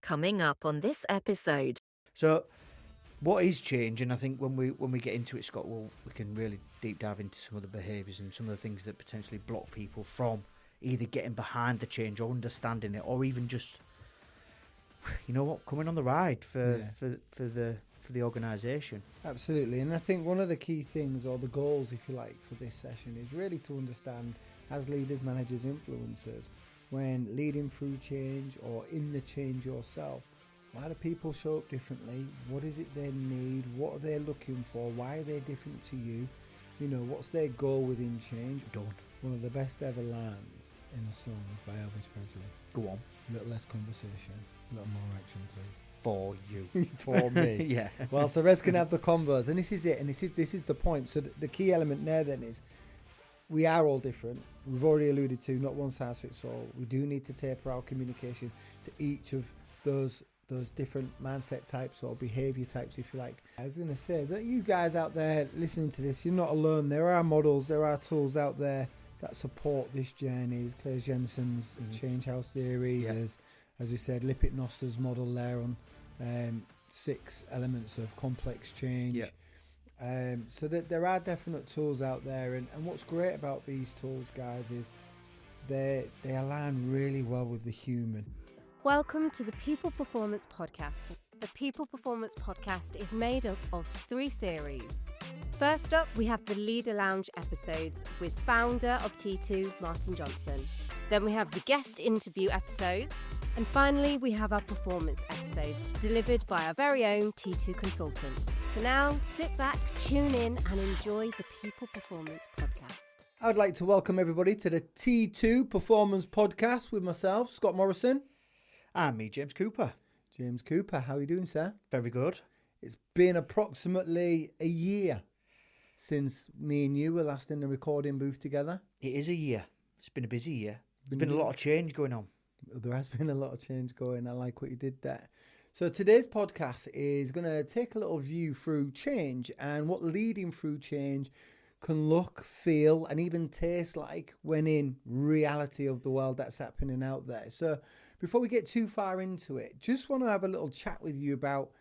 Coming up on this episode. So, what is change? And I think when we get into it, Scott, we can really deep dive into some of the behaviours and some of the things that potentially block people from either getting behind the change or understanding it, or even just, you know what, coming on the ride for the organisation. Absolutely. And I think one of the key things, or the goals, if you like, for this session is really to understand, as leaders, managers, influencers, when leading through change or in the change yourself, why do people show up differently? What is it they need? What are they looking for? Why are they different to you? You know, what's their goal within change? Done. One of the best ever lines in a song is by Elvis Presley. Go on. A little less conversation, a little more action, please. For you. For me. Yeah. Well, so the rest can have the converse. And this is it. And this is the point. So the key element there then is we are all different. We've already alluded to not one size fits all. We do need to taper our communication to each of those different mindset types or behaviour types, if you like. I was going to say that you guys out there listening to this, you're not alone. There are models, there are tools out there that support this journey. There's Claire Jensen's Change House Theory. Yeah. There's, as we said, Lippitt Noster's model there on 6 elements of complex change. Yeah. So that there are definite tools out there. And what's great about these tools, guys, is they align really well with the human. Welcome to the People Performance Podcast. The People Performance Podcast is made up of 3 series. First up, we have the Leader Lounge episodes with founder of T2, Martin Johnson. Then we have the guest interview episodes. And finally, we have our performance episodes delivered by our very own T2 consultants. For now, sit back, tune in and enjoy the People Performance Podcast. I'd like to welcome everybody to the T2 Performance Podcast with myself, Scott Morrison. And me, James Cooper. James Cooper, how are you doing, sir? Very good. It's been approximately a year since me and you were last in the recording booth together. It is a year. It's been a busy year. There's been a lot of change going on. There has been a lot of change going. I like what you did there. So today's podcast is going to take a little view through change and what leading through change can look, feel, and even taste like when in reality of the world that's happening out there. So before we get too far into it, just want to have a little chat with you about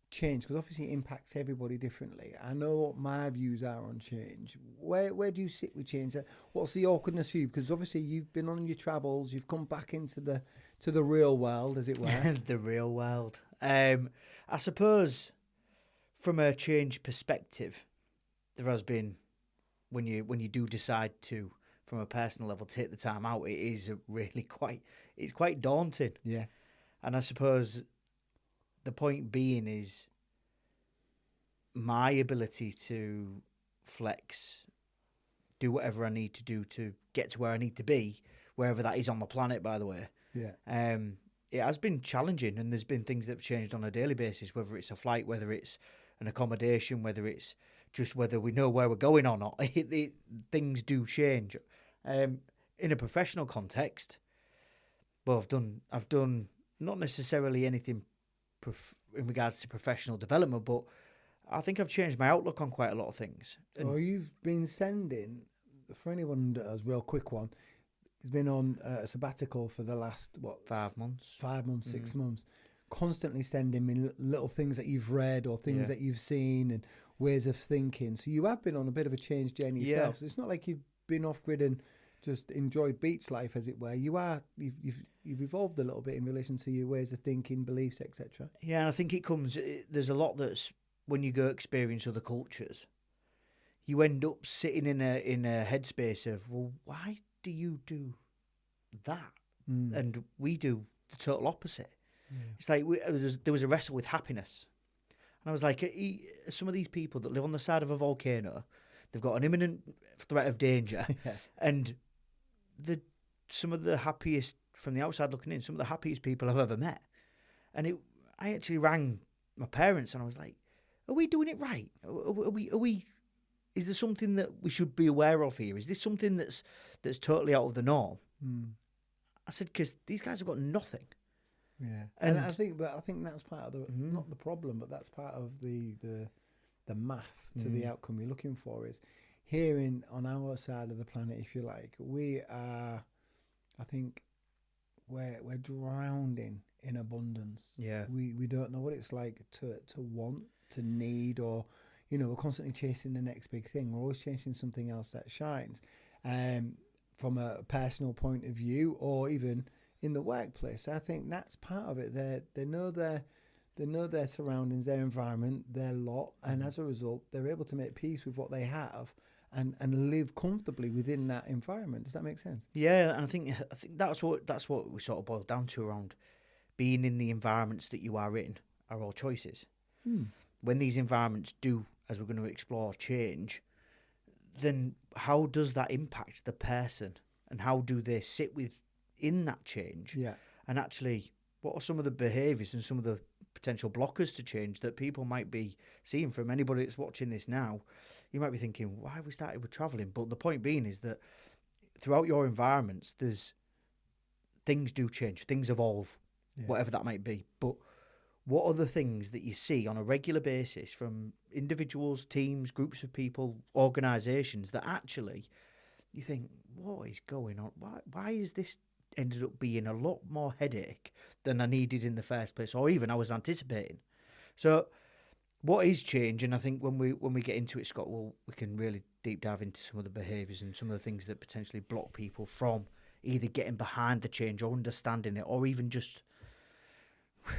change, because obviously it impacts everybody differently. I know what my views are on change. Where do you sit with change? What's the awkwardness for you? Because obviously you've been on your travels, you've come back into the real world, as it were. The real world. I suppose from a change perspective, there has been, when you do decide to, from a personal level, take the time out, it is really quite daunting. Yeah. And I suppose the point being is my ability to flex, do whatever I need to do to get to where I need to be, wherever that is on the planet, by the way. Yeah. It has been challenging, and there's been things that have changed on a daily basis, whether it's a flight, whether it's an accommodation, whether it's just whether we know where we're going or not. Things do change. In a professional context, well, I've done not necessarily anything in regards to professional development, but I think I've changed my outlook on quite a lot of things. Well, you've been sending, for anyone that has real quick one, he's been on a sabbatical for the last, 5 months? 5 months, 6 months, constantly sending me little things that you've read or things that you've seen and ways of thinking. So you have been on a bit of a change journey yourself. So it's not like you've been off-grid and just enjoyed beach life, as it were. You've evolved a little bit in relation to your ways of thinking, beliefs, etc. Yeah, and I think there's a lot that's, when you go experience other cultures, you end up sitting in a headspace of, well, why do you do that? And we do the total opposite. Yeah. It's like there was a wrestle with happiness. And I was like, some of these people that live on the side of a volcano, they've got an imminent threat of danger. Yeah. And some of the happiest, from the outside looking in, some of the happiest people I've ever met. And I actually rang my parents and I was like, are we doing it right? Are we is there something that we should be aware of here? Is this something that's totally out of the norm? I said, because these guys have got nothing. Yeah, and I think that's part of the not the problem, but that's part of the math to the outcome you're looking for. Is here on our side of the planet, if you like, we are, I think, we're drowning in abundance. Yeah. We don't know what it's like to want, to need, or, you know, we're constantly chasing the next big thing. We're always chasing something else that shines. From a personal point of view, or even in the workplace, I think that's part of it. They know their surroundings, their environment, their lot, and as a result, they're able to make peace with what they have and live comfortably within that environment. Does that make sense? Yeah, and I think that's what we sort of boil down to around being in the environments that you are in are all choices. When these environments do, as we're going to explore, change, then how does that impact the person, and how do they sit within that change? Yeah. And actually, what are some of the behaviours and some of the potential blockers to change that people might be seeing from anybody that's watching this now? You might be thinking, why have we started with travelling? But the point being is that throughout your environments, things do change, things evolve, whatever that might be. But what are the things that you see on a regular basis from individuals, teams, groups of people, organisations that actually you think, what is going on? Why is this ended up being a lot more headache than I needed in the first place, or even I was anticipating? So what is change? And I think when we get into it, Scott, we can really deep dive into some of the behaviours and some of the things that potentially block people from either getting behind the change or understanding it, or even just,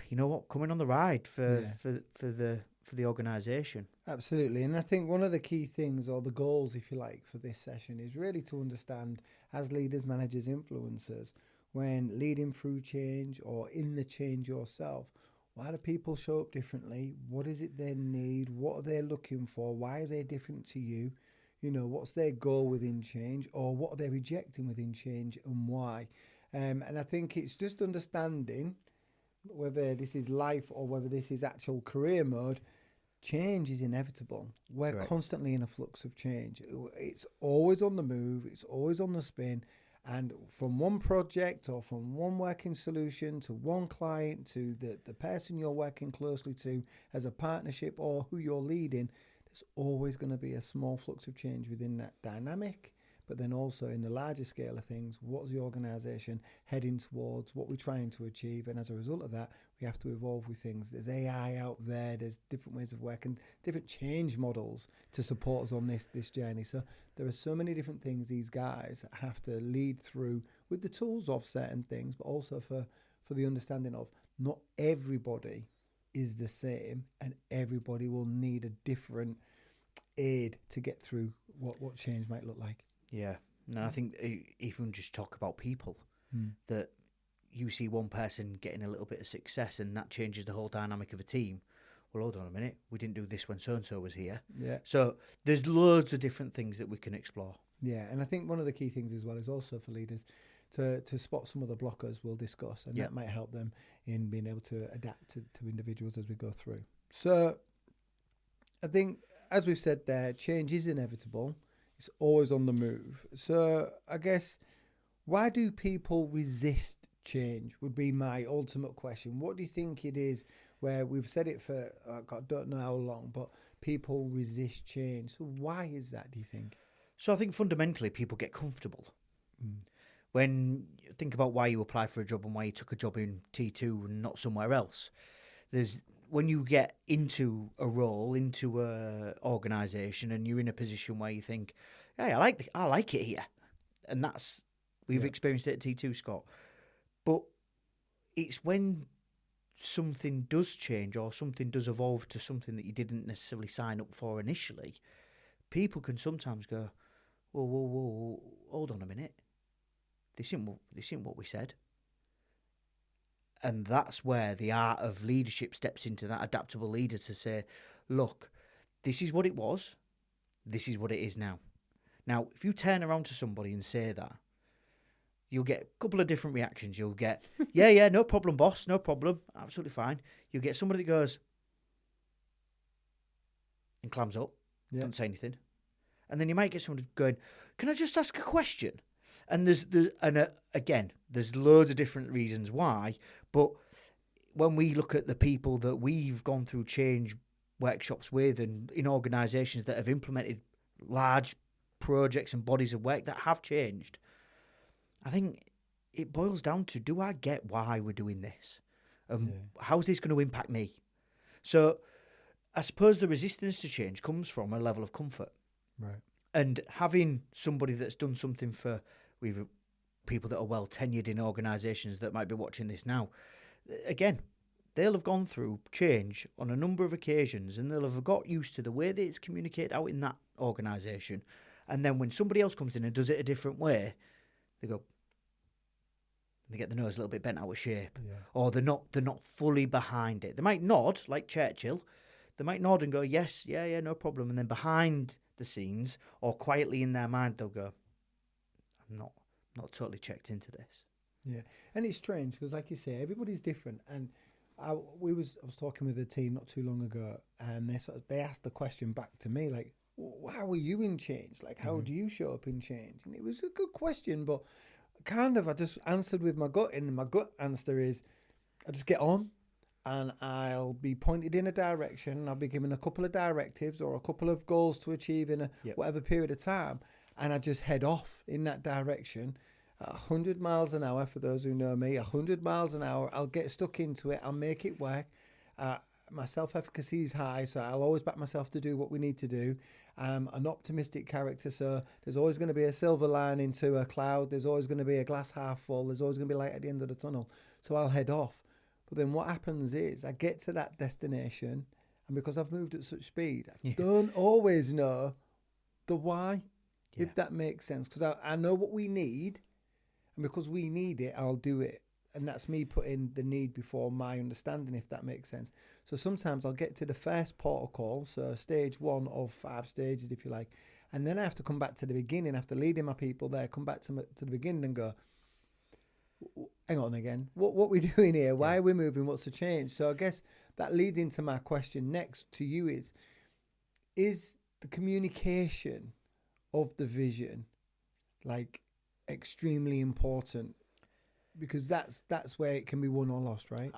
you know what, coming on the ride for the organisation. Absolutely. And I think one of the key things, or the goals, if you like, for this session is really to understand, as leaders, managers, influencers, when leading through change or in the change yourself, why do people show up differently? What is it they need? What are they looking for? Why are they different to you? You know, what's their goal within change, or what are they rejecting within change, and why? And I think it's just understanding whether this is life or whether this is actual career mode. Change is inevitable. We're Correct. constantly in a flux of change. It's always on the move. It's always on the spin. And from one project or from one working solution to one client to the person you're working closely to as a partnership, or who you're leading, there's always going to be a small flux of change within that dynamic. But then also in the larger scale of things, what's the organisation heading towards, what we're trying to achieve? And as a result of that, we have to evolve with things. There's AI out there, there's different ways of working, different change models to support us on this journey. So there are so many different things these guys have to lead through with the tools of certain things, but also for the understanding of not everybody is the same, and everybody will need a different aid to get through what change might look like. Yeah. No, I think even just talk about people, that you see one person getting a little bit of success and that changes the whole dynamic of a team. Well, hold on a minute. We didn't do this when so-and-so was here. Yeah. So there's loads of different things that we can explore. Yeah, and I think one of the key things as well is also for leaders to spot some of the blockers we'll discuss, and that might help them in being able to adapt to individuals as we go through. So I think, as we've said there, change is inevitable. It's always on the move. So I guess, why do people resist change would be my ultimate question. What do you think it is where we've said it for, I don't know how long, but people resist change? So why is that, do you think? So I think fundamentally people get comfortable. When you think about why you apply for a job and why you took a job in T2 and not somewhere else, when you get into a role, into a organisation, and you're in a position where you think, hey, I like it here. And we've experienced it at T2, Scott. But it's when something does change or something does evolve to something that you didn't necessarily sign up for initially, people can sometimes go, whoa, hold on a minute. This isn't what we said. And that's where the art of leadership steps into, that adaptable leader to say, look, this is what it was. This is what it is now. Now, if you turn around to somebody and say that, you'll get a couple of different reactions. You'll get, yeah, no problem, boss, no problem, absolutely fine. You'll get somebody that goes and clams up, doesn't say anything. And then you might get somebody going, can I just ask a question? And there's loads of different reasons why, but when we look at the people that we've gone through change workshops with and in organisations that have implemented large projects and bodies of work that have changed, I think it boils down to, do I get why we're doing this? How's this going to impact me? So I suppose the resistance to change comes from a level of comfort. Right. And having somebody that's done something for people that are well tenured in organisations that might be watching this now, again, they'll have gone through change on a number of occasions and they'll have got used to the way that it's communicated out in that organisation. And then when somebody else comes in and does it a different way, they go, they get the nose a little bit bent out of shape, or they're not fully behind it. They might nod like Churchill. They might nod and go, yes, yeah, no problem. And then behind the scenes or quietly in their mind, they'll go, I'm not totally checked into this. Yeah, and it's strange because, like you say, everybody's different. And I was talking with a team not too long ago, and they asked the question back to me, like, how are you in change? Like, how do you show up in change? And it was a good question, but kind of I just answered with my gut, and my gut answer is I just get on and I'll be pointed in a direction. I'll be given a couple of directives or a couple of goals to achieve in a whatever period of time, and I just head off in that direction at 100 miles an hour. For those who know me, 100 miles an hour, I'll get stuck into it. I'll make it work. My self-efficacy is high, so I'll always back myself to do what we need to do. I'm an optimistic character, so there's always going to be a silver lining to a cloud. There's always going to be a glass half full. There's always going to be light at the end of the tunnel. So I'll head off. But then what happens is I get to that destination, and because I've moved at such speed, I don't always know the why, if that makes sense. Because I know what we need, and because we need it, I'll do it. And that's me putting the need before my understanding, if that makes sense. So sometimes I'll get to the first protocol, so stage 1 of 5 stages, if you like, and then I have to come back to the beginning after leading my people there, come back to the beginning and go, hang on again, what we doing here? Why are we moving? What's the change? So I guess that leads into my question next to you is the communication of the vision like extremely important? Because that's where it can be won or lost, right?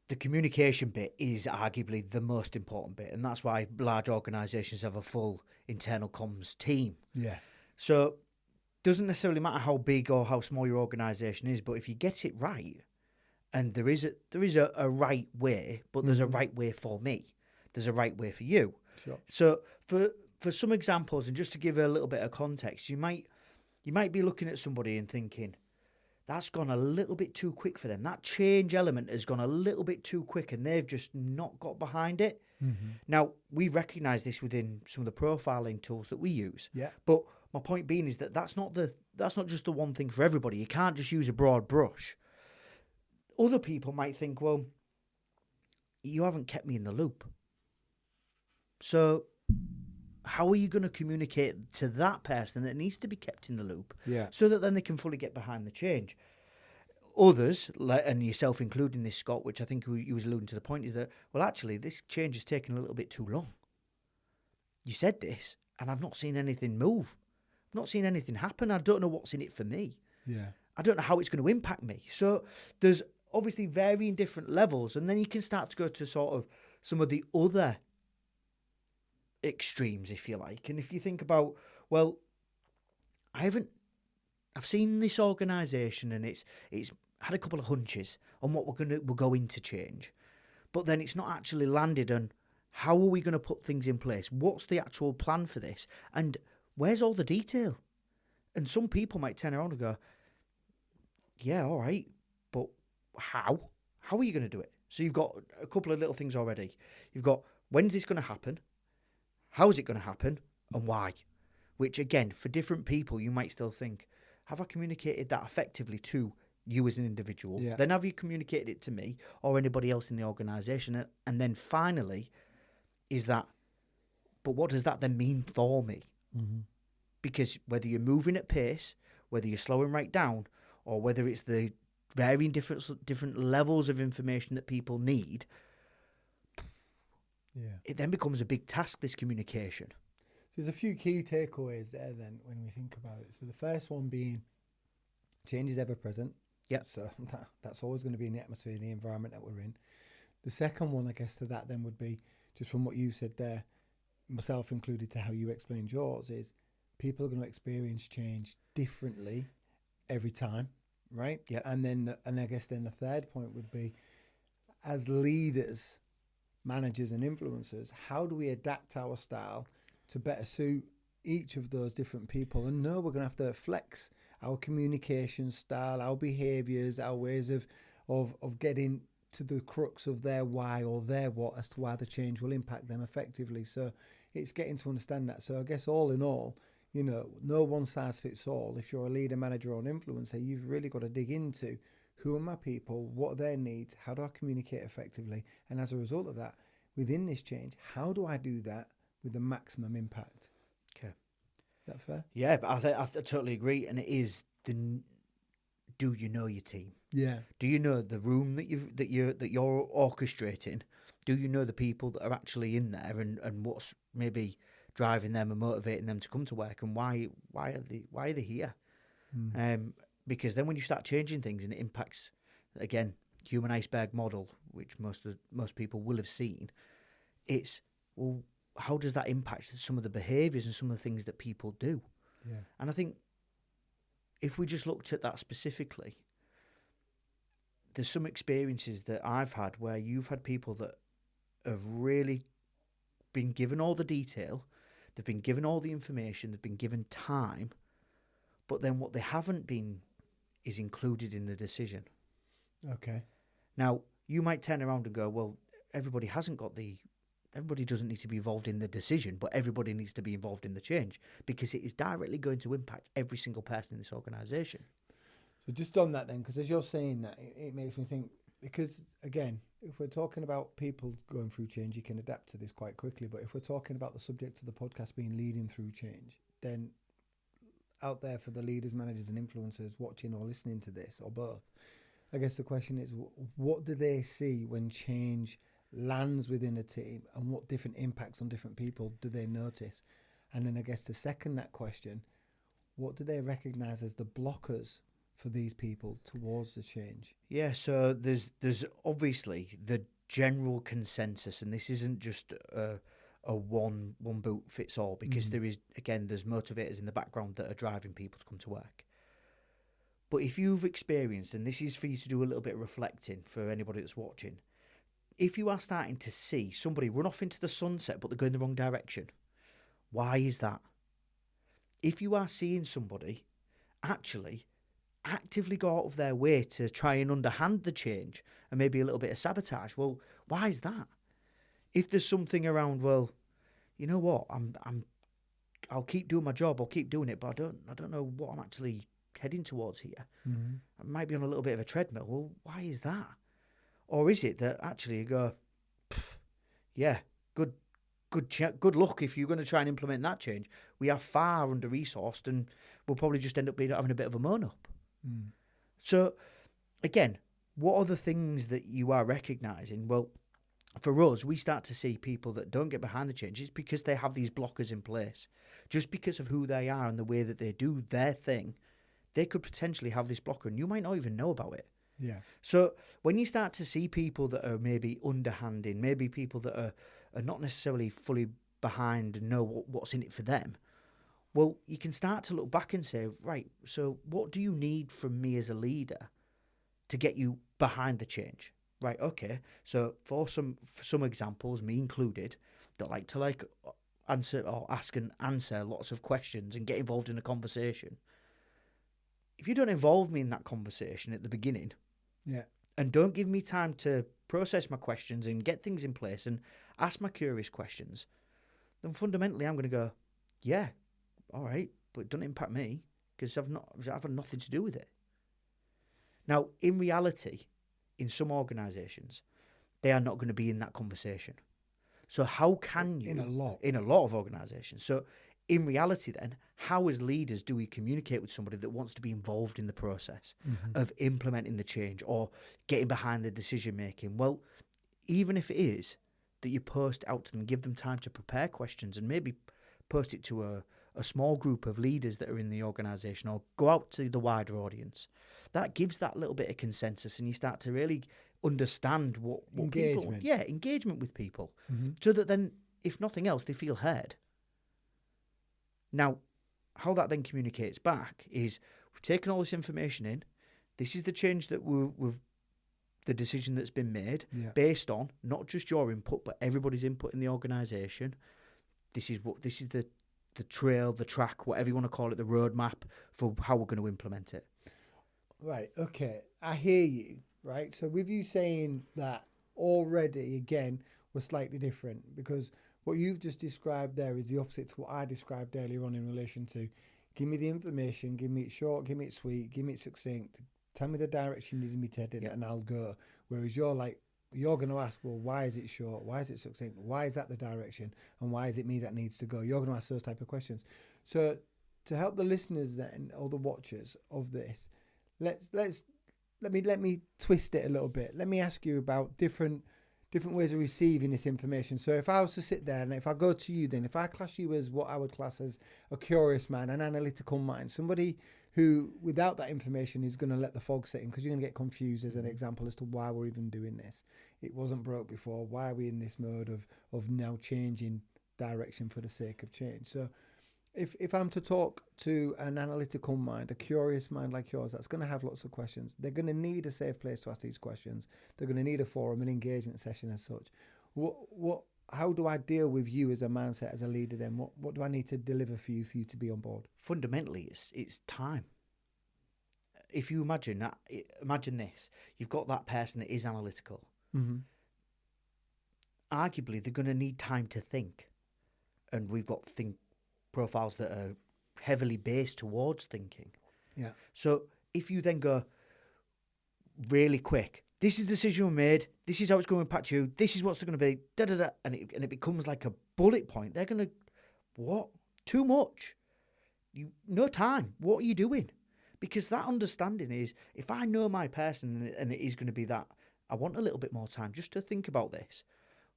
The communication bit is arguably the most important bit, and that's why large organisations have a full internal comms team. Yeah. So doesn't necessarily matter how big or how small your organisation is, but if you get it right, and there is a right way, but there's a right way for me, there's a right way for you. Sure. So for some examples, and just to give a little bit of context, you might be looking at somebody and thinking, that's gone a little bit too quick for them. That change element has gone a little bit too quick and they've just not got behind it. Mm-hmm. Now, we recognise this within some of the profiling tools that we use. Yeah. But my point being is that's not just the one thing for everybody. You can't just use a broad brush. Other people might think, well, you haven't kept me in the loop. So how are you going to communicate to that person that needs to be kept in the loop so that then they can fully get behind the change? Others, and yourself including this, Scott, which I think you was alluding to the point, is that, well, actually, this change has taken a little bit too long. You said this, and I've not seen anything move. I've not seen anything happen. I don't know what's in it for me. Yeah. I don't know how it's going to impact me. So there's obviously varying different levels, and then you can start to go to sort of some of the other extremes, if you like. And if you think about, well, I've seen this organisation and it's had a couple of hunches on what we're going to change, but then it's not actually landed on how are we going to put things in place? What's the actual plan for this? And where's all the detail? And some people might turn around and go, yeah, all right, but how? How are you going to do it? So you've got a couple of little things already. You've got, when's this going to happen? How is it going to happen and why? Which, again, for different people, you might still think, have I communicated that effectively to you as an individual? Yeah. Then have you communicated it to me or anybody else in the organisation? And then finally, is that, but what does that then mean for me? Mm-hmm. Because whether you're moving at pace, whether you're slowing right down, or whether it's the varying different levels of information that people need, it then becomes a big task, this communication. So there's a few key takeaways there then when we think about it. So the first one being change is ever present. Yeah. So that's always going to be in the atmosphere, the environment that we're in. The second one, I guess, to that then would be, just from what you said there, myself included, to how you explained yours, is people are going to experience change differently every time, right? Yeah. And then, and I guess then the third point would be, as leaders, managers and influencers, how do we adapt our style to better suit each of those different people? And no, we're going to have to flex our communication style, our behaviours, our ways of getting to the crux of their why or their what as to why the change will impact them effectively. So it's getting to understand that. So I guess all in all, you know, no one size fits all. If you're a leader, manager or an influencer, you've really got to dig into who are my people, what are their needs, how do I communicate effectively? And as a result of that, within this change, how do I do that with the maximum impact? Okay. Is that fair? Yeah, but I totally agree. And it is do you know your team? Yeah. Do you know the room that you're orchestrating? Do you know the people that are actually in there and what's maybe driving them and motivating them to come to work, and why are they here? Because then when you start changing things and it impacts, again, human iceberg model, which most people will have seen, it's, well, how does that impact some of the behaviours and some of the things that people do? Yeah. And I think if we just looked at that specifically, there's some experiences that I've had where you've had people that have really been given all the detail, they've been given all the information, they've been given time, but then what they haven't been is included in the decision. Okay. Now, you might turn around and go, well, everybody doesn't need to be involved in the decision, but everybody needs to be involved in the change because it is directly going to impact every single person in this organisation. So just on that then, because as you're saying that, it makes me think, because again, if we're talking about people going through change, you can adapt to this quite quickly. But if we're talking about the subject of the podcast being leading through change, then out there for the leaders, managers and influencers watching or listening to this, or both, I guess the question is, what do they see when change lands within a team, and what different impacts on different people do they notice? And then I guess to second that question, what do they recognise as the blockers for these people towards the change? Yeah, so there's obviously the general consensus, and this isn't just a one boot fits all, because there's motivators in the background that are driving people to come to work. But if you've experienced, and this is for you to do a little bit of reflecting for anybody that's watching, if you are starting to see somebody run off into the sunset but they're going the wrong direction, why is that? If you are seeing somebody actually actively go out of their way to try and underhand the change and maybe a little bit of sabotage, well, why is that? If there's something around, well, you know what, I'll keep doing my job, I'll keep doing it, but I don't know what I'm actually heading towards here. I might be on a little bit of a treadmill. Well, why is that? Or is it that actually you go, yeah, good luck if you're going to try and implement that change. We are far under-resourced and we'll probably just end up having a bit of a moan-up. So, again, what are the things that you are recognising? Well, for us, we start to see people that don't get behind the changes because they have these blockers in place. Just because of who they are and the way that they do their thing, they could potentially have this blocker and you might not even know about it. Yeah. So when you start to see people that are maybe underhanding, maybe people that are not necessarily fully behind and know what's in it for them, well, you can start to look back and say, right, so what do you need from me as a leader to get you behind the change? Right, okay. So for some examples, me included, that like to answer or ask and answer lots of questions and get involved in a conversation. If you don't involve me in that conversation at the beginning, yeah, and don't give me time to process my questions and get things in place and ask my curious questions, then fundamentally I'm going to go, yeah, all right, but it doesn't impact me because I've had nothing to do with it. Now, in reality, in some organisations, they are not going to be in that conversation. So how can you... In a lot. In a lot of organisations. So in reality then, how as leaders do we communicate with somebody that wants to be involved in the process of implementing the change or getting behind the decision making? Well, even if it is that you post out to them, give them time to prepare questions and maybe post it to a small group of leaders that are in the organisation or go out to the wider audience, that gives that little bit of consensus and you start to really understand what engagement. People... Yeah, engagement with people. So that then, if nothing else, they feel heard. Now, how that then communicates back is we've taken all this information in. This is the change that we've the decision that's been made Yeah. based on not just your input, but everybody's input in the organisation. This is the trail, the track, whatever you want to call it, the roadmap for how we're going to implement it. Right. Okay. I hear you. Right. So with you saying that already, again, we're slightly different, because what you've just described there is the opposite to what I described earlier on in relation to give me the information, give me it short, give me it sweet, give me it succinct, tell me the direction you need me to head in, and I'll go. Whereas you're going to ask, well, why is it short? Why is it succinct? Why is that the direction? And why is it me that needs to go? You're going to ask those type of questions. So to help the listeners then, or the watchers of this, let me twist it a little bit. Let me ask you about different ways of receiving this information. So if I was to sit there and if I go to you, then if I class you as what I would class as a curious man, an analytical mind, somebody who without that information is going to let the fog set in, because you're going to get confused, as an example, as to why we're even doing this. It wasn't broke before. Why are we in this mode of now changing direction for the sake of change? So if I'm to talk to an analytical mind, a curious mind like yours, that's going to have lots of questions. They're going to need a safe place to ask these questions. They're going to need a forum, an engagement session as such. How do I deal with you as a mindset, as a leader then? What do I need to deliver for you to be on board? Fundamentally, it's time. If you imagine this, you've got that person that is analytical. Mm-hmm. Arguably, they're going to need time to think. And we've got profiles that are heavily based towards thinking. Yeah. So if you then go really quick, this is the decision we made, this is how it's going to impact you, this is what's going to be, da-da-da, and it becomes like a bullet point, they're going to, what? Too much. No time. What are you doing? Because that understanding is, if I know my person and it is going to be that, I want a little bit more time just to think about this.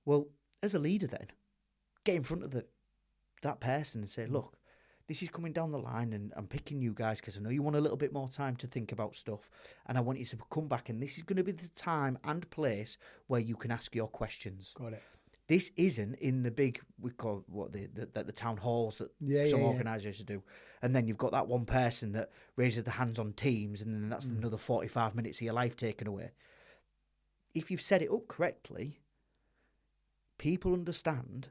Well, as a leader then, get in front of that person and say, look, this is coming down the line and I'm picking you guys because I know you want a little bit more time to think about stuff, and I want you to come back, and this is going to be the time and place where you can ask your questions. Got it. This isn't in the big, we call what the town halls that some organisations do, and then you've got that one person that raises the hands on Teams, and then that's another 45 minutes of your life taken away. If you've set it up correctly, people understand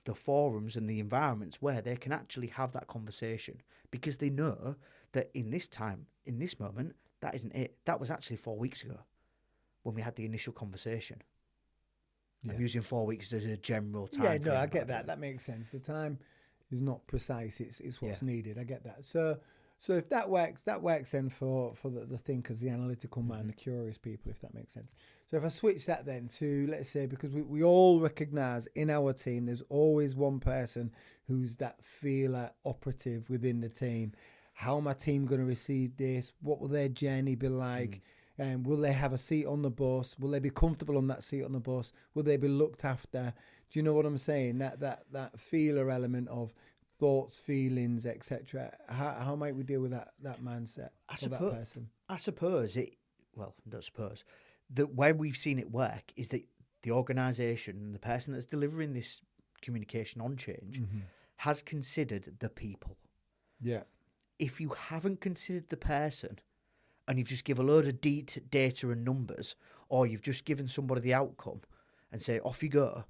the forums and the environments where they can actually have that conversation, because they know that in this time, in this moment, that isn't it. That was actually 4 weeks ago when we had the initial conversation. Yeah. I'm using 4 weeks as a general time. Yeah, no, I get that. That makes sense. The time is not precise. It's what's needed. I get that. So if that works then for the thinkers, the analytical mind, the curious people, if that makes sense. So if I switch that then to, let's say, because we all recognise in our team, there's always one person who's that feeler operative within the team. How am my team going to receive this? What will their journey be like? Will they have a seat on the bus? Will they be comfortable on that seat on the bus? Will they be looked after? Do you know what I'm saying? That feeler element of thoughts, feelings, etc. How might we deal with that mindset of that person? I suppose that where we've seen it work is that the organisation and the person that's delivering this communication on change has considered the people. Yeah. If you haven't considered the person and you've just given a load of data and numbers, or you've just given somebody the outcome and say, off you go,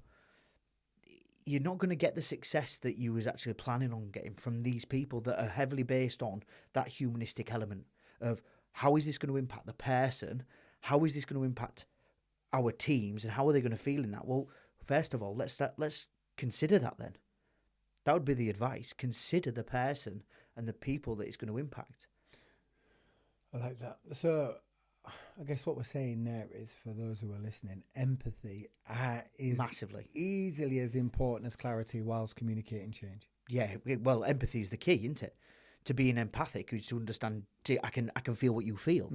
you're not going to get the success that you was actually planning on getting from these people that are heavily based on that humanistic element of how is this going to impact the person? How is this going to impact our teams, and how are they going to feel in that? Well, first of all, let's consider that then. That would be the advice. Consider the person and the people that it's going to impact. I like that. So I guess what we're saying there is, for those who are listening, empathy is massively easily as important as clarity whilst communicating change. Yeah, well, empathy is the key, isn't it? To being empathic is to understand. I can feel what you feel.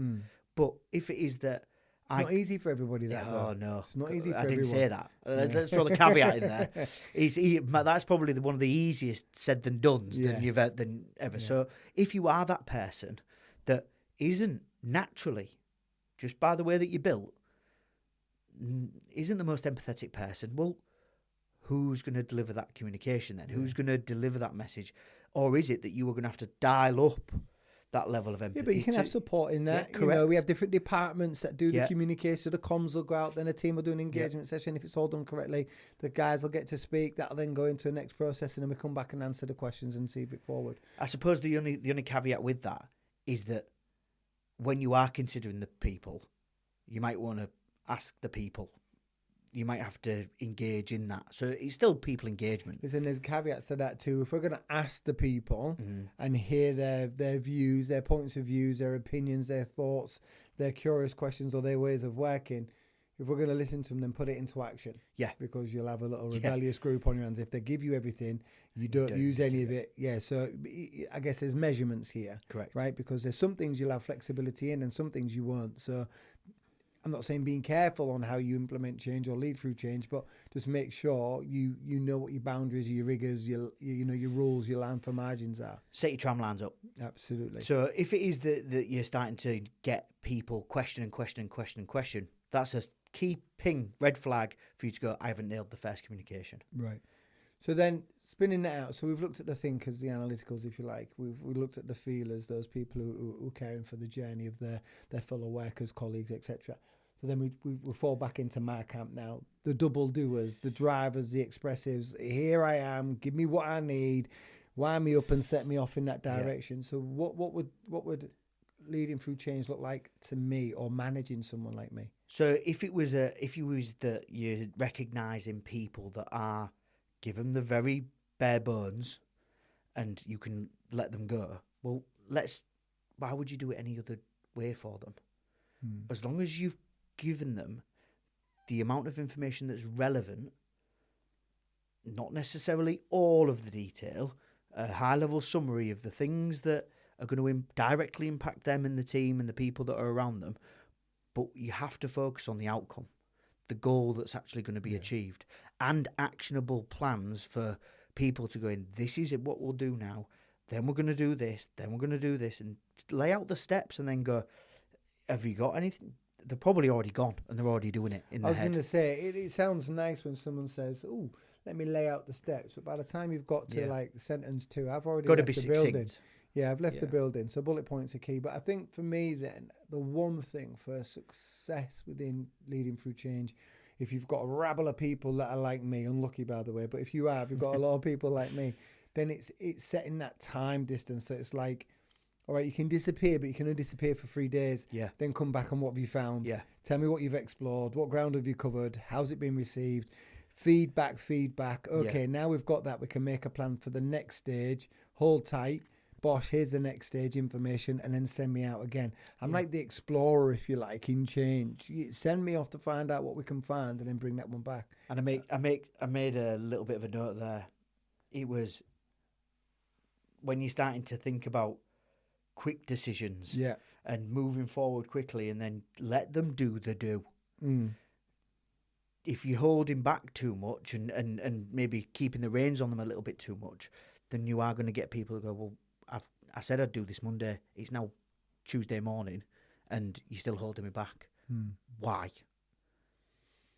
But if it is that, it's not easy for everybody. Oh no, it's not easy for everyone. I didn't say that. Let's throw the caveat in there. That's probably one of the easiest said than done than ever. Yeah. So if you are that person that isn't naturally, just by the way that you're built, isn't the most empathetic person, well, who's going to deliver that communication then? Who's going to deliver that message? Or is it that you are going to have to dial up that level of empathy. Yeah, but you can have support in that. Yeah, you know, we correct. have different departments that do the Yeah. communication. The comms will go out, then a team will do an engagement session. If it's all done correctly, the guys will get to speak. That'll then go into the next process, and then we come back and answer the questions and see it forward. I suppose the only caveat with that is that when you are considering the people, you might want to ask the people. You might have to engage in that. So it's still people engagement. Listen, there's caveats to that too. If we're going to ask the people Mm. and hear their views, their points of views, their opinions, their thoughts, their curious questions or their ways of working, if we're going to listen to them, then put it into action. Yeah. Because you'll have a little rebellious group on your hands. If they give you everything, you don't use any of it. Yeah, so I guess there's measurements here. Correct. Right? Because there's some things you'll have flexibility in and some things you won't. So I'm not saying being careful on how you implement change or lead through change, but just make sure you know what your boundaries, your rigors, your rules, your line for margins are. Set your tram lines up. Absolutely. So if it is that you're starting to get people question, that's a key ping, red flag for you to go, I haven't nailed the first communication. Right. So then spinning that out. So we've looked at the thinkers, the analyticals, if you like. We looked at the feelers, those people who are caring for the journey of their fellow workers, colleagues, etc. So then we fall back into my camp now. The double doers, the drivers, the expressives. Here I am. Give me what I need. Wind me up and set me off in that direction. Yeah. So what would leading through change look like to me, or managing someone like me? So if you was that you're recognising people that are, give them the very bare bones, and you can let them go. Well, why would you do it any other way for them? As long as you've given them the amount of information that's relevant, not necessarily all of the detail, a high-level summary of the things that are going to directly impact them and the team and the people that are around them, but you have to focus on the outcome, the goal that's actually going to be achieved, and actionable plans for people to go in, this is what we'll do now, then we're going to do this, then we're going to do this, and lay out the steps and then go, have you got anything? They're probably already gone and they're already doing it in their head. I was going to say, it sounds nice when someone says, oh, let me lay out the steps. But by the time you've got to like sentence 2, I've already left the building. Yeah, I've left the building. So bullet points are key. But I think for me then, the one thing for success within leading through change, if you've got a rabble of people that are like me, unlucky by the way, but if you've got a lot of people like me, then it's setting that time distance. So it's like, all right, you can disappear, but you can only disappear for 3 days. Yeah. Then come back on what have you found. Yeah. Tell me what you've explored. What ground have you covered? How's it been received? Feedback. Okay, now we've got that. We can make a plan for the next stage. Hold tight. Bosh, here's the next stage information, and then send me out again. I'm like the explorer, if you like, in change. Send me off to find out what we can find, and then bring that one back. And I made a little bit of a note there. It was when you're starting to think about quick decisions and moving forward quickly, and then let them do the do. If you're holding back too much and maybe keeping the reins on them a little bit too much, then you are going to get people who go, well, I said I'd do this Monday, it's now Tuesday morning and you're still holding me back. Why?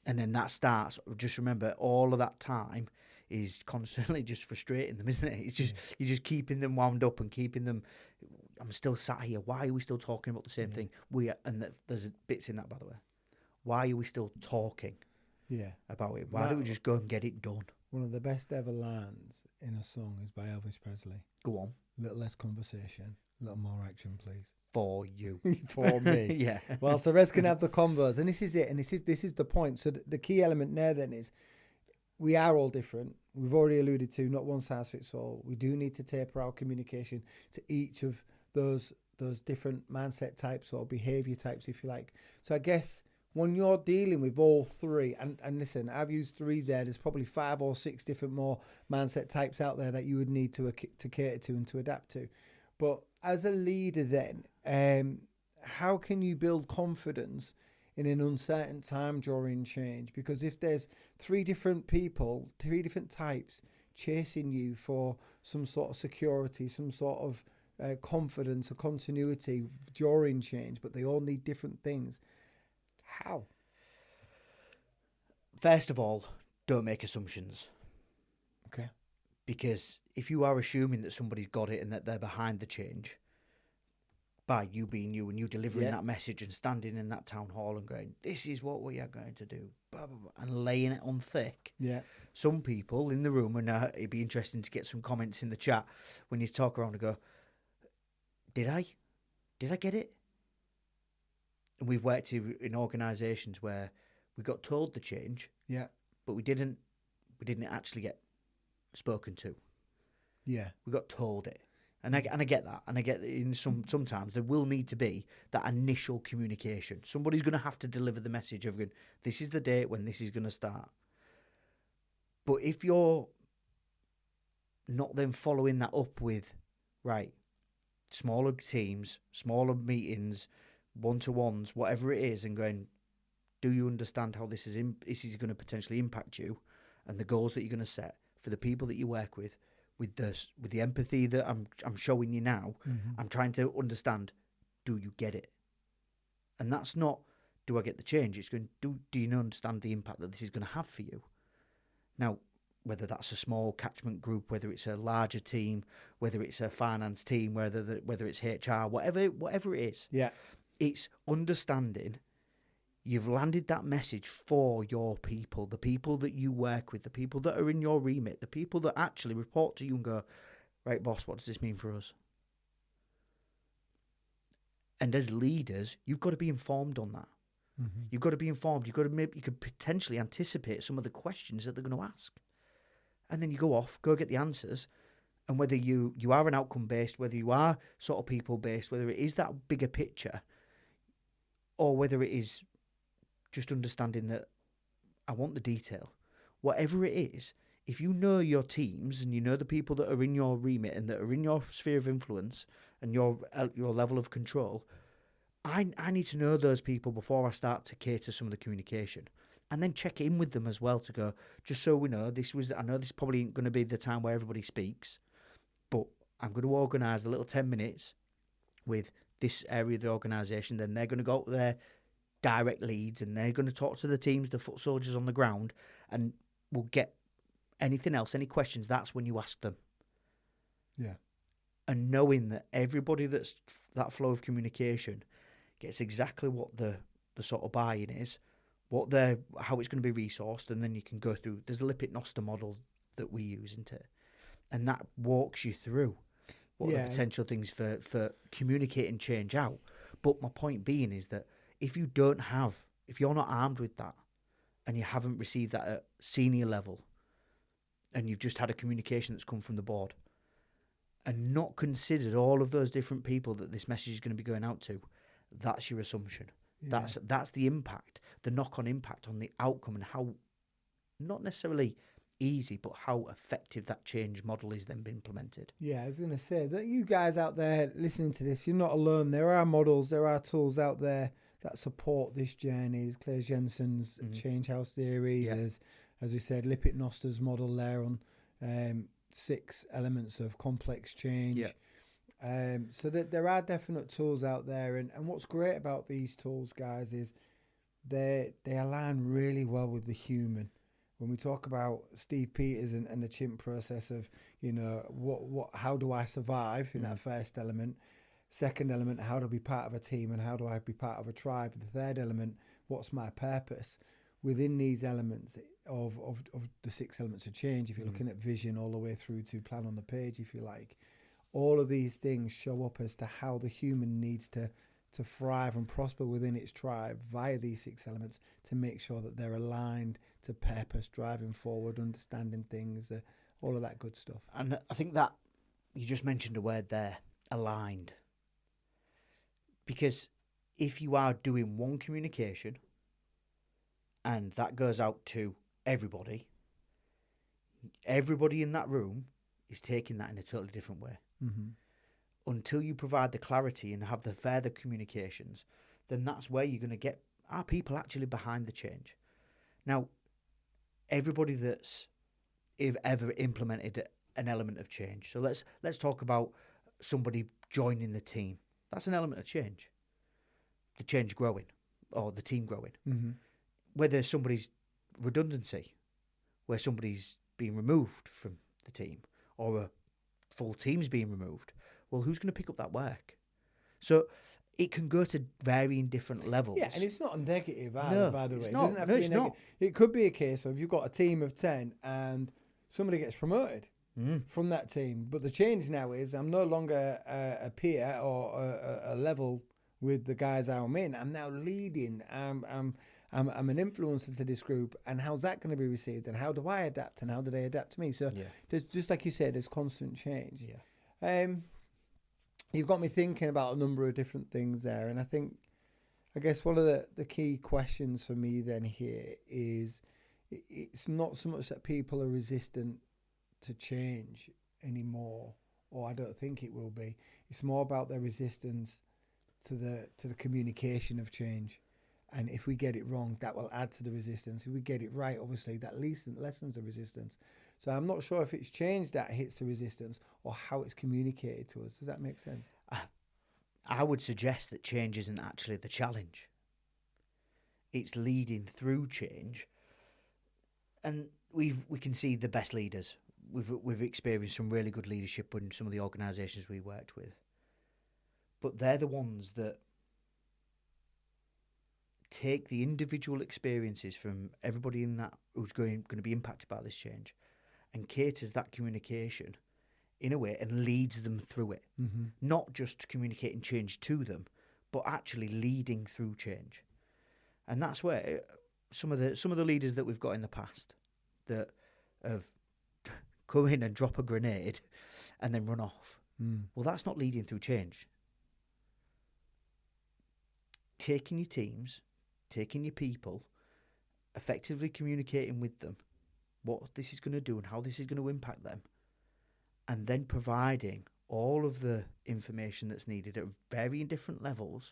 And then that starts, just remember, all of that time is constantly just frustrating them, isn't it? It's just you're just keeping them wound up and keeping them, I'm still sat here. Why are we still talking about the same thing? There's bits in that, by the way. Why are we still talking about it? Why don't we just go and get it done? One of the best ever lines in a song is by Elvis Presley. Go on. A little less conversation, a little more action, please. For you. For me. Yeah. Whilst the rest can have the convos. And this is it. And this is the point. So the key element there then is we are all different. We've already alluded to not one size fits all. We do need to taper our communication to each of those different mindset types or behaviour types, if you like. So I guess when you're dealing with all three, and listen, I've used 3 there. There's probably 5 or 6 different more mindset types out there that you would need to cater to and to adapt to. But as a leader then, how can you build confidence in an uncertain time during change? Because if there's 3 different people, 3 different types chasing you for some sort of security, some sort of confidence or continuity during change, but they all need different things, how? First of all, don't make assumptions. Okay. Because if you are assuming that somebody's got it and that they're behind the change, by you being you and you delivering Yeah. that message and standing in that town hall and going, this is what we are going to do, blah, blah, blah, and laying it on thick. Yeah. Some people in the room, and it'd be interesting to get some comments in the chat when you talk around and go, did I get it? And we've worked in organisations where we got told the change, Yeah. but we didn't actually get spoken to. Yeah. We got told it. And I get that. And I get that sometimes there will need to be that initial communication. Somebody's going to have to deliver the message of going, this is the date when this is going to start. But if you're not then following that up with, right, smaller teams, smaller meetings, one-to-ones, whatever it is, and going, do you understand how this is going to potentially impact you and the goals that you're going to set for the people that you work with the empathy that I'm showing you now. I'm trying to understand, do you get it? And that's not, do I get the change? It's going, do you understand the impact that this is going to have for you? Now, whether that's a small catchment group, whether it's a larger team, whether it's a finance team, whether it's HR, whatever it is, Yeah. it's understanding you've landed that message for your people, the people that you work with, the people that are in your remit, the people that actually report to you and go, right, boss, what does this mean for us? And as leaders, you've got to be informed on that. You've got to be informed. You could potentially anticipate some of the questions that they're going to ask. And then you go get the answers. And whether you are an outcome-based, whether you are sort of people-based, whether it is that bigger picture, or whether it is just understanding that I want the detail. Whatever it is, if you know your teams and you know the people that are in your remit and that are in your sphere of influence and your level of control, I need to know those people before I start to cater some of the communication. And then check in with them as well to go, just so we know, I know this probably ain't going to be the time where everybody speaks, but I'm going to organise a little 10 minutes with this area of the organisation. Then they're going to go up there, direct leads, and they're going to talk to the teams, the foot soldiers on the ground, and we'll get anything else, any questions, that's when you ask them. Yeah. And knowing that everybody that's that flow of communication gets exactly what the sort of buy-in is, how it's going to be resourced, and then you can go through, there's a Lippitt-Noster model that we use, isn't it? And that walks you through what are the potential things for communicating change out. But my point being is that if you're not armed with that and you haven't received that at senior level and you've just had a communication that's come from the board and not considered all of those different people that this message is going to be going out to, that's your assumption. Yeah. That's the impact, the knock-on impact on the outcome and how, not necessarily easy, but how effective that change model is then being implemented. Yeah, I was going to say that you guys out there listening to this, you're not alone. There are models, there are tools out there that support this journey. There's Claire Jensen's Change House Theory. Yeah. There's, as we said, Lippitt-Noster's model there on 6 elements of complex change. Yeah. So that there are definite tools out there. And what's great about these tools, guys, is they align really well with the human. When we talk about Steve Peters and the chimp process of, how do I survive in that first element? Second element, how to be part of a team and how do I be part of a tribe? The third element, what's my purpose? Within these elements of the 6 elements of change, if you're looking at vision all the way through to plan on the page, if you like, all of these things show up as to how the human needs to thrive and prosper within its tribe via these 6 elements to make sure that they're aligned to purpose, driving forward, understanding things, all of that good stuff. And I think that you just mentioned a word there, aligned. Because if you are doing one communication and that goes out to everybody in that room is taking that in a totally different way. Mm-hmm. Until you provide the clarity and have the further communications, then that's where you're going to get our people actually behind the change. Now, everybody that's ever implemented an element of change. So let's talk about somebody joining the team. That's an element of change. The change growing or the team growing. Mm-hmm. Whether somebody's redundancy, where somebody's being removed from the team or a full team's being removed, well, who's going to pick up that work? So it can go to varying different levels. Yeah, and it's not negative either, No, by the way. it's It not. doesn't have No, to be it's negative. not. It could be a case of you've got a team of 10 and somebody gets promoted from that team. But the change now is I'm no longer a peer or a level with the guys I'm in. I'm now leading. I'm an influencer to this group. And how's that going to be received? And how do I adapt? And how do they adapt to me? So there's, just like you said, there's constant change. Yeah. You've got me thinking about a number of different things there. And I guess one of the key questions for me then here is it's not so much that people are resistant to change anymore, or I don't think it will be. It's more about their resistance to the communication of change. And if we get it wrong, that will add to the resistance. If we get it right, obviously, that lessens the resistance. So I'm not sure if it's change that hits the resistance or how it's communicated to us. Does that make sense? I would suggest that change isn't actually the challenge. It's leading through change. And we can see the best leaders. We've experienced some really good leadership in some of the organisations we worked with. But they're the ones that take the individual experiences from everybody in that who's going to be impacted by this change and caters that communication in a way and leads them through it. Not just communicating change to them, but actually leading through change. And that's where some of the leaders that we've got in the past that have come in and drop a grenade and then run off. Well, that's not leading through change. Taking your teams, taking your people, effectively communicating with them what this is going to do and how this is going to impact them, and then providing all of the information that's needed at varying different levels,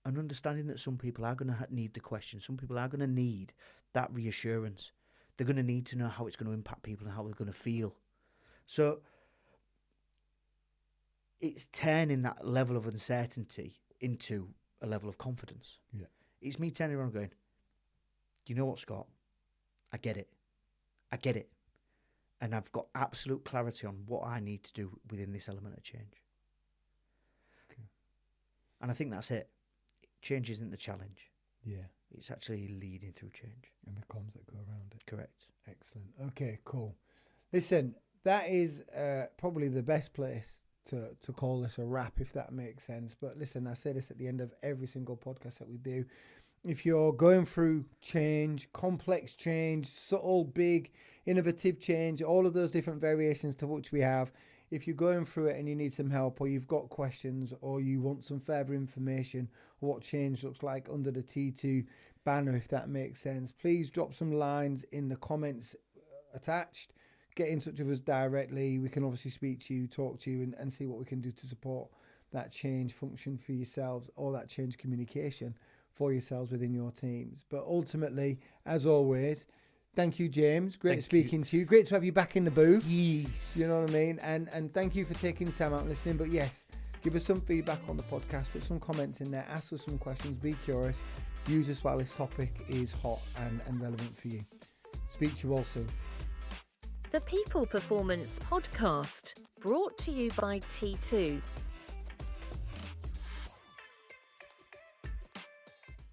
and understanding that some people are going to need the question, some people are going to need that reassurance. They're going to need to know how it's going to impact people and how they're going to feel. So it's turning that level of uncertainty into a level of confidence. Yeah. It's me turning around and going, do you know what, Scott? I get it. And I've got absolute clarity on what I need to do within this element of change. Okay. And I think that's it. Change isn't the challenge. Yeah. It's actually leading through change. And the comms that go around it. Correct. Excellent. Okay, cool. Listen, that is probably the best place to call this a wrap, if that makes sense. But listen, I say this at the end of every single podcast that we do. If you're going through change, complex change, subtle, big, innovative change, all of those different variations to which we have, if you're going through it and you need some help, or you've got questions, or you want some further information on what change looks like under the T2 banner, if that makes sense, please drop some lines in the comments attached. Get in touch with us directly. We can obviously speak to you, talk to you, and see what we can do to support that change function for yourselves, or that change communication for yourselves within your teams. But ultimately, as always, thank you, James. Great speaking to you. Great to have you back in the booth. Yes. You know what I mean? And thank you for taking the time out and listening. But yes, give us some feedback on the podcast. Put some comments in there. Ask us some questions. Be curious. Use this while this topic is hot and relevant for you. Speak to you all soon. The People Performance Podcast, brought to you by T2.